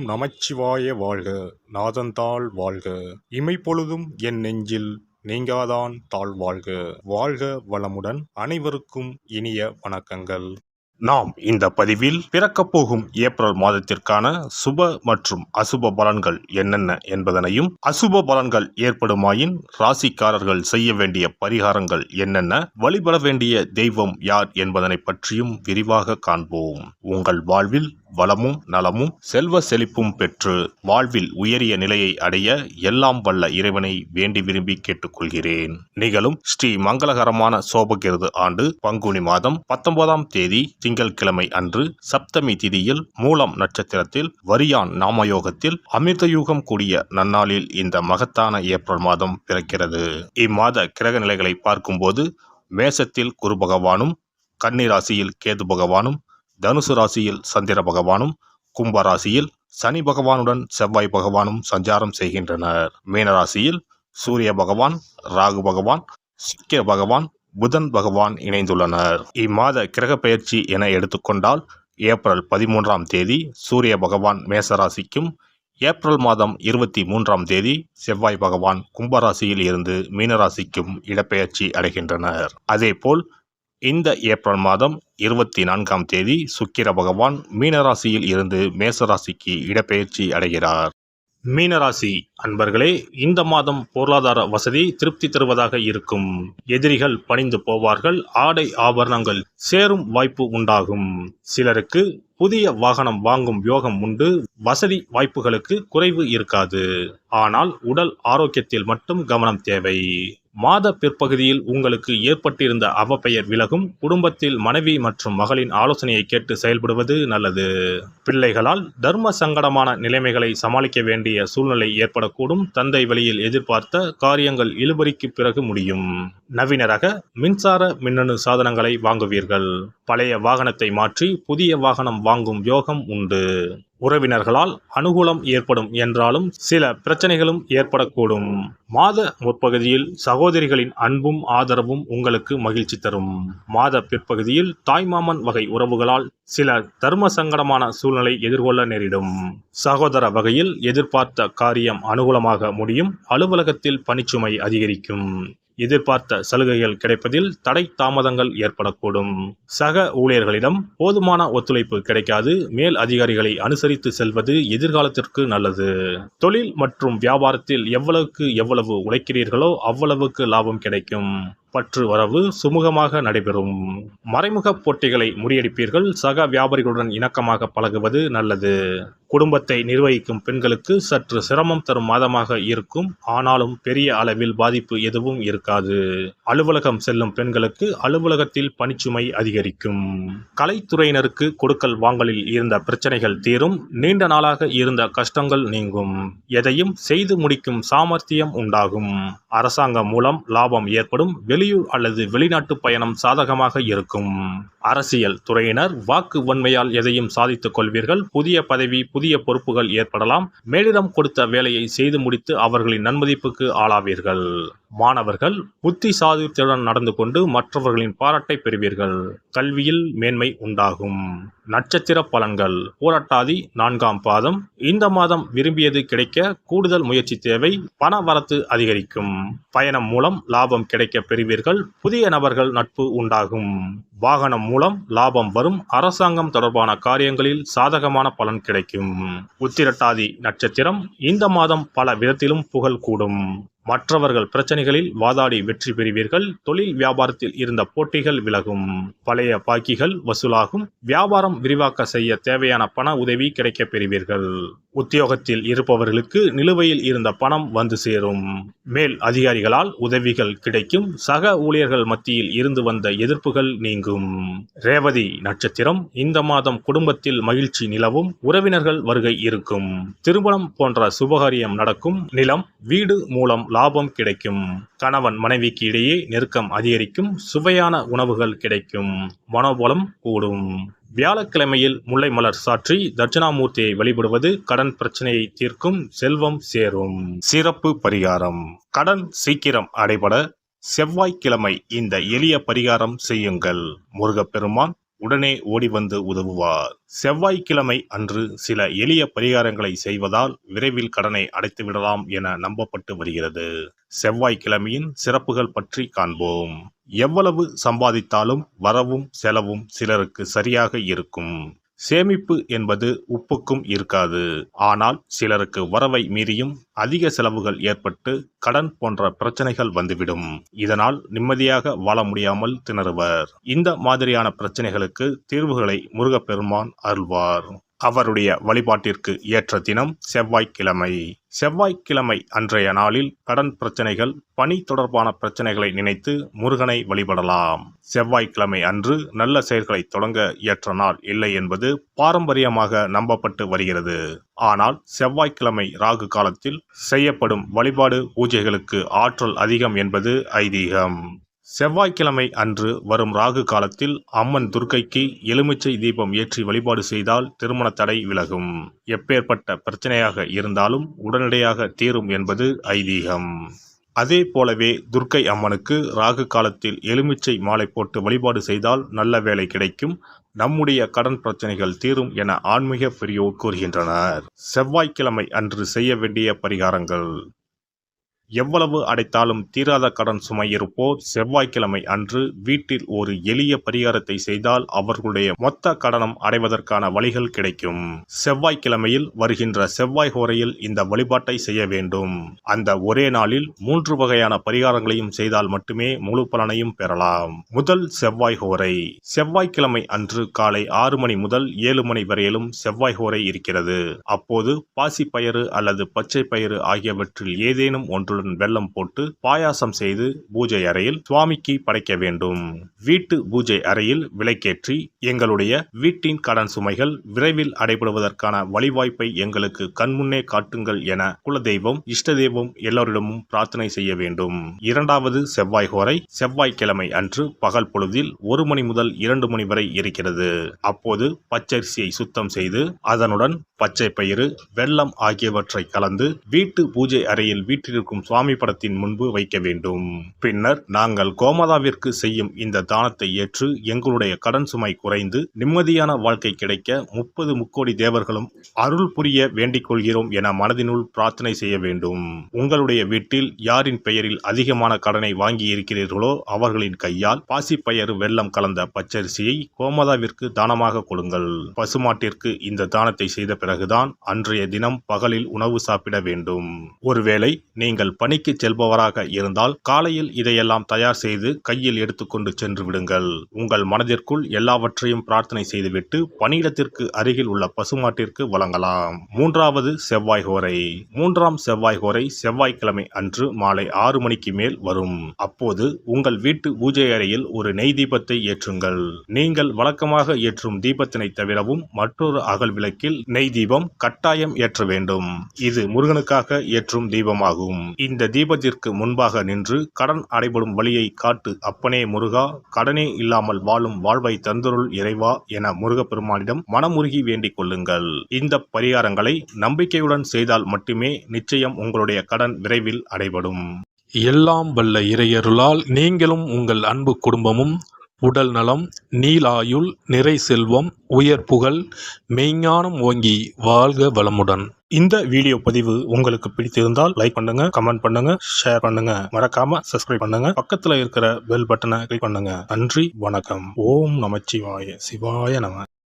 நமச்சிவாய வாழ்க. நாதந்தாள் வாழ்க. இமைப்பொழுதும் என் நெஞ்சில் நீங்காதான் தாழ் வாழ்க. வாழ்க வளமுடன். அனைவருக்கும் இனிய வணக்கங்கள். நாம் இந்த பதிவில் பிறக்கப் போகும் ஏப்ரல் மாதத்திற்கான சுப மற்றும் அசுப பலன்கள் என்னென்ன என்பதனையும், அசுப பலன்கள் ஏற்படுமாயின் ராசிக்காரர்கள் செய்ய வேண்டிய பரிகாரங்கள் என்னென்ன, வழிபட வேண்டிய தெய்வம் யார் என்பதனை பற்றியும் விரிவாக காண்போம். உங்கள் வாழ்வில் வளமும் நலமும் செல்வ செழிப்பும் பெற்று வாழ்வில் உயரிய நிலையை அடைய எல்லாம் வல்ல இறைவனை வேண்டி விரும்பி கேட்டுக்கொள்கிறேன். நிகழும் ஸ்ரீ மங்களகரமான சோபகிருது ஆண்டு பங்குனி மாதம் 19ஆம் தேதி திங்கட்கிழமை அன்று சப்தமி திதியில் மூலம் நட்சத்திரத்தில் வரியான் நாமயோகத்தில் அமிர்தயூகம் கூடிய நன்னாளில் இந்த மகத்தான ஏப்ரல் மாதம் பிறக்கிறது. இம்மாத கிரக நிலைகளை பார்க்கும்போது மேசத்தில் குரு பகவானும், கன்னி ராசியில் கேது பகவானும், தனுசு ராசியில் சந்திர பகவானும், கும்ப ராசியில் சனி பகவானுடன் செவ்வாய் பகவானும் சஞ்சாரம் செய்கின்றனர். மீனராசியில் சூரிய பகவான், ராகு பகவான், சுக்கிர பகவான், புதன் பகவான் இணைந்துள்ளனர். இம்மாத கிரக பெயர்ச்சி என எடுத்துக்கொண்டால் ஏப்ரல் 13ஆம் தேதி சூரிய பகவான் மேசராசிக்கும், ஏப்ரல் மாதம் 23ஆம் தேதி செவ்வாய் பகவான் கும்பராசியில் இருந்து மீனராசிக்கும் இடப்பெயர்ச்சி அடைகின்றனர். அதேபோல் இந்த ஏப்ரல் மாதம் 24ஆம் தேதி சுக்கிர பகவான் மீனராசியில் இருந்து மேசராசிக்கு இடப்பெயர்ச்சி அடைகிறார். மீனராசி அன்பர்களே, இந்த மாதம் பொருளாதார வசதி திருப்தி தருவதாக இருக்கும். எதிரிகள் பணிந்து போவார்கள். ஆடை ஆபரணங்கள் சேரும் வாய்ப்பு உண்டாகும். சிலருக்கு புதிய வாகனம் வாங்கும் யோகம் உண்டு. வசதி வாய்ப்புகளுக்கு குறைவு இருக்காது. ஆனால் உடல் ஆரோக்கியத்தில் மட்டும் கவனம் தேவை. மாத பிற்பகுதியில் உங்களுக்கு ஏற்பட்டிருந்த அவப்பெயர் விலகும். குடும்பத்தில் மனைவி மற்றும் மகளின் ஆலோசனையை கேட்டு செயல்படுவது நல்லது. பிள்ளைகளால் தர்ம சங்கடமான நிலைமைகளை சமாளிக்க வேண்டிய சூழ்நிலை ஏற்படக்கூடும். தந்தை வழியில் எதிர்பார்த்த காரியங்கள் இழுபறிக்கு பிறகு முடியும். நவீன ரக மின்சார மின்னணு சாதனங்களை வாங்குவீர்கள். பழைய வாகனத்தை மாற்றி புதிய வாகனம் வாங்கும் யோகம் உண்டு. உறவினர்களால் அனுகூலம் ஏற்படும் என்றாலும் சில பிரச்சனைகளும் ஏற்படக்கூடும். மாத முற்பகுதியில் சகோதரிகளின் அன்பும் ஆதரவும் உங்களுக்கு மகிழ்ச்சி தரும். மாத பிற்பகுதியில் தாய்மாமன் வகை உறவுகளால் சில தர்ம சங்கடமான சூழ்நிலை எதிர்கொள்ள நேரிடும். சகோதர வகையில் எதிர்பார்த்த காரியம் அனுகூலமாக முடியும். அலுவலகத்தில் பணிச்சுமை அதிகரிக்கும். எதிர்பார்த்த சலுகைகள் கிடைப்பதில் தடை தாமதங்கள் ஏற்படக்கூடும். சக ஊழியர்களிடம் போதுமான ஒத்துழைப்பு கிடைக்காது. மேல் அதிகாரிகளை அனுசரித்து செல்வது எதிர்காலத்திற்கு நல்லது. தொழில் மற்றும் வியாபாரத்தில் எவ்வளவு உழைக்கிறீர்களோ அவ்வளவுக்கு லாபம் கிடைக்கும். பற்று வரவு சுமூகமாக நடைபெறும். மறைமுக போட்டிகளை முறியடிப்பீர்கள். சக வியாபாரிகளுடன் இணக்கமாக பழகுவது நல்லது. குடும்பத்தை நிர்வகிக்கும் பெண்களுக்கு சற்று சிரமம் தரும் மாதமாக இருக்கும். ஆனாலும் பெரிய அளவில் பாதிப்பு எதுவும் இருக்காது. அலுவலகம் செல்லும் பெண்களுக்கு அலுவலகத்தில் பணிச்சுமை அதிகரிக்கும். கலைத்துறையினருக்கு கொடுக்கல் வாங்கலில் இருந்த பிரச்சனைகள் தீரும். நீண்ட நாளாக இருந்த கஷ்டங்கள் நீங்கும். எதையும் செய்து முடிக்கும் சாமர்த்தியம் உண்டாகும். அரசாங்கம் மூலம் லாபம் ஏற்படும். வெளியூர் அல்லது வெளிநாட்டு பயணம் சாதகமாக இருக்கும். அரசியல் துறையினர் வாக்கு வன்மையால் எதையும் சாதித்துக் கொள்வீர்கள். புதிய பதவி, புதிய பொறுப்புகள் ஏற்படலாம். மேலிடம் கொடுத்த வேலையை செய்து முடித்து அவர்களின் நன்மதிப்புக்கு ஆளாவீர்கள். மாணவர்கள் புத்தி சாதுரியத்துடன் நடந்து கொண்டு மற்றவர்களின் பாராட்டை பெறுவீர்கள். கல்வியில் மேன்மை உண்டாகும். நட்சத்திர பலன்கள். பூரட்டாதி 4ஆம் பாதம். இந்த மாதம் விரும்பியது கிடைக்க கூடுதல் முயற்சி தேவை. பண வரத்து அதிகரிக்கும். பயணம் மூலம் லாபம் கிடைக்க பெறுவீர்கள். புதிய நபர்கள் நட்பு உண்டாகும். வாகனம் மூலம் லாபம் வரும். அரசாங்கம் தொடர்பான காரியங்களில் சாதகமான பலன் கிடைக்கும். உத்திரட்டாதி நட்சத்திரம். இந்த மாதம் பல விதத்திலும் புகழ் கூடும். மற்றவர்கள் பிரச்சனைகளில் வாதாடி வெற்றி பெறுவீர்கள். தொழில் வியாபாரத்தில் இருந்த போட்டிகள் விலகும். பழைய பாக்கிகள் வசூலாகும். வியாபாரம் விரிவாக்க செய்ய தேவையான பண உதவி கிடைக்க பெறுவீர்கள். உத்தியோகத்தில் இருப்பவர்களுக்கு நிலுவையில் இருந்த பணம் வந்து சேரும். மேல் அதிகாரிகளால் உதவிகள் கிடைக்கும். சக ஊழியர்கள் மத்தியில் இருந்து வந்த எதிர்ப்புகள் நீங்கும். ரேவதி நட்சத்திரம். இந்த மாதம் குடும்பத்தில் மகிழ்ச்சி நிலவும். உறவினர்கள் வருகை இருக்கும். திருமணம் போன்ற சுபகாரியம் நடக்கும். நிலம், வீடு மூலம் லாபம் கிடைக்கும். கணவன் மனைவிக்கு இடையே நெருக்கம் அதிகரிக்கும். சுவையான உணவுகள் கிடைக்கும். மனோபலம் கூடும். வியாழக்கிழமையில் முல்லை மலர் சாற்றி தட்சிணாமூர்த்தியை வழிபடுவது கடன் பிரச்சனையை தீர்க்கும். செல்வம் சேரும். சிறப்பு பரிகாரம். கடன் சீக்கிரம் அடைபட செவ்வாய்க்கிழமை இந்த எளிய பரிகாரம் செய்யுங்கள். முருகப்பெருமான் உடனே ஓடி வந்து உதவுவார். செவ்வாய்க்கிழமை அன்று சில எளிய பரிகாரங்களை செய்வதால் விரைவில் கடனை அடைத்துவிடலாம் என நம்பப்பட்டு வருகிறது. செவ்வாய்க்கிழமையின் சிறப்புகள் பற்றி காண்போம். எவ்வளவு சம்பாதித்தாலும் வரவும் செலவும் சிலருக்கு சரியாக இருக்கும். சேமிப்பு என்பது உப்புக்கும் இருக்காது. ஆனால் சிலருக்கு வரவை மீறியும் அதிக செலவுகள் ஏற்பட்டு கடன் போன்ற பிரச்சனைகள் வந்துவிடும். இதனால் நிம்மதியாக வாழ முடியாமல் திணறுவர். இந்த மாதிரியான பிரச்சனைகளுக்கு தீர்வுகளை முருகப்பெருமான் அருள்வார். அவருடைய வழிபாட்டிற்கு ஏற்ற தினம் செவ்வாய்க்கிழமை. செவ்வாய்க்கிழமை அன்றைய நாளில் கடன் பிரச்சனைகள், பணி தொடர்பான பிரச்சனைகளை நினைத்து முருகனை வழிபடலாம். செவ்வாய்க்கிழமை அன்று நல்ல செயல்களை தொடங்க ஏற்ற நாள் இல்லை என்பது பாரம்பரியமாக நம்பப்பட்டு வருகிறது. ஆனால் செவ்வாய்க்கிழமை ராகு காலத்தில் செய்யப்படும் வழிபாடு பூஜைகளுக்கு ஆற்றல் அதிகம் என்பது ஐதீகம். செவ்வாய்க்கிழமை அன்று வரும் ராகு காலத்தில் அம்மன் துர்க்கைக்கு எலுமிச்சை தீபம் ஏற்றி வழிபாடு செய்தால் திருமண தடை விலகும். எப்பேற்பட்ட பிரச்சனையாக இருந்தாலும் உடனடியாக தீரும் என்பது ஐதீகம். அதே போலவே துர்க்கை அம்மனுக்கு ராகு காலத்தில் எலுமிச்சை மாலை போட்டு வழிபாடு செய்தால் நல்ல வேலை கிடைக்கும், நம்முடைய கடன் பிரச்சனைகள் தீரும் என ஆன்மீக பெரியோர் கூறுகின்றனர். செவ்வாய்க்கிழமை அன்று செய்ய வேண்டிய பரிகாரங்கள். எவ்வளவு அடைத்தாலும் தீராத கடன் சுமை இருப்போர் செவ்வாய்க்கிழமை அன்று வீட்டில் ஒரு எளிய பரிகாரத்தை செய்தால் அவர்களுடைய மொத்த கடனம் அடைவதற்கான வழிகள் கிடைக்கும். செவ்வாய்க்கிழமையில் வருகின்ற செவ்வாய் ஹோரையில் இந்த வழிபாட்டை செய்ய வேண்டும். அந்த ஒரே நாளில் 3 வகையான பரிகாரங்களையும் செய்தால் மட்டுமே முழு பலனையும் பெறலாம். முதல் செவ்வாய் ஹோரை. செவ்வாய்க்கிழமை அன்று காலை 6 மணி முதல் 7 மணி வரையிலும் செவ்வாய் ஹோரை இருக்கிறது. அப்போது பாசிப்பயிறு அல்லது பச்சை பயிறு ஆகியவற்றில் ஏதேனும் ஒன்று வெல்லம் போட்டு பாயாசம் செய்து பூஜை அறையில் சுவாமிக்கு படைக்க வேண்டும். வீட்டு பூஜை அறையில் விளக்கேற்றி எங்களுடைய வீட்டின் கடன் சுமைகள் விரைவில் அடைபடுவதற்கான வழிவாய்ப்பை எங்களுக்கு கண்முன்னே காட்டுங்கள் என குலதெய்வம், இஷ்ட தெய்வம் எல்லோரிடமும் பிரார்த்தனை செய்ய வேண்டும். இரண்டாவது செவ்வாய் ஹோரை செவ்வாய்க்கிழமை அன்று பகல் பொழுதில் 1 மணி முதல் 2 மணி வரை இருக்கிறது. அப்போது பச்சரிசியை சுத்தம் செய்து அதனுடன் பச்சை பயிறு, வெல்லம் ஆகியவற்றை கலந்து வீட்டு பூஜை அறையில் வீட்டிற்கும் சுவாமி படத்தின் முன்பு வைக்க வேண்டும். பின்னர் நாங்கள் கோமாதாவிற்கு செய்யும் இந்த தானத்தை ஏற்று எங்களுடைய கடன் சுமை குறைந்து நிம்மதியான வாழ்க்கை கிடைக்க 30 முக்கோடி தேவர்களும் அருள் புரிய வேண்டிக் கொள்கிறோம் என மனதினுள் பிரார்த்தனை செய்ய வேண்டும். உங்களுடைய வீட்டில் யாரின் பெயரில் அதிகமான கடனை வாங்கி இருக்கிறீர்களோ அவர்களின் கையால் பாசிப்பயறு வெல்லம் கலந்த பச்சரிசியை கோமாதாவிற்கு தானமாக கொடுங்கள். பசுமாட்டிற்கு இந்த தானத்தை செய்த பிறகுதான் அன்றைய தினம் பகலில் உணவு சாப்பிட வேண்டும். ஒருவேளை நீங்கள் பணிக்கு செல்பவராக இருந்தால் காலையில் இதையெல்லாம் தயார் செய்து கையில் எடுத்துக்கொண்டு சென்று விடுங்கள். உங்கள் மனதிற்குள் எல்லாவற்றையும் பிரார்த்தனை செய்துவிட்டு பணியிடத்திற்கு அருகில் உள்ள பசுமாட்டிற்கு வழங்கலாம். மூன்றாவது செவ்வாய் ஹோரை. மூன்றாம் செவ்வாய் ஹோரை செவ்வாய்க்கிழமை அன்று மாலை 6 மணிக்கு மேல் வரும். அப்போது உங்கள் வீட்டு பூஜை அறையில் ஒரு நெய் தீபத்தை ஏற்றுங்கள். நீங்கள் வழக்கமாக ஏற்றும் தீபத்தினை தவிரவும் மற்றொரு அகல் விளக்கில் நெய் தீபம் கட்டாயம் ஏற்ற வேண்டும். இது முருகனுக்காக ஏற்றும் தீபமாகும். இந்த தீபத்திற்கு முன்பாக நின்று கடன் அடைபடும் வழியை காட்டு அப்பனே முருகா, கடனே இல்லாமல் வாழும் வாழ்வை தந்தருள் இறைவா என முருகப்பெருமானிடம் மனமுருகி வேண்டிக் கொள்ளுங்கள். இந்த பரிகாரங்களை நம்பிக்கையுடன் செய்தால் மட்டுமே நிச்சயம் உங்களுடைய கடன் விரைவில் அடைபடும். எல்லாம் வல்ல இறையருளால் நீங்களும் உங்கள் அன்பு குடும்பமும் உடல் நலம், நீலாயுள், நிறை செல்வம், உயர் புகழ், மெய்ஞானம் ஓங்கி வாழ்க வளமுடன். இந்த வீடியோ பதிவு உங்களுக்கு பிடித்திருந்தால் லைக் பண்ணுங்க, கமெண்ட் பண்ணுங்க, ஷேர் பண்ணுங்க, மறக்காம சப்ஸ்கிரைப் பண்ணுங்க, பக்கத்துல இருக்கிற பெல் பட்டனை கிளிக் பண்ணுங்க. நன்றி, வணக்கம். ஓம் நமச்சிவாய. சிவாய நம.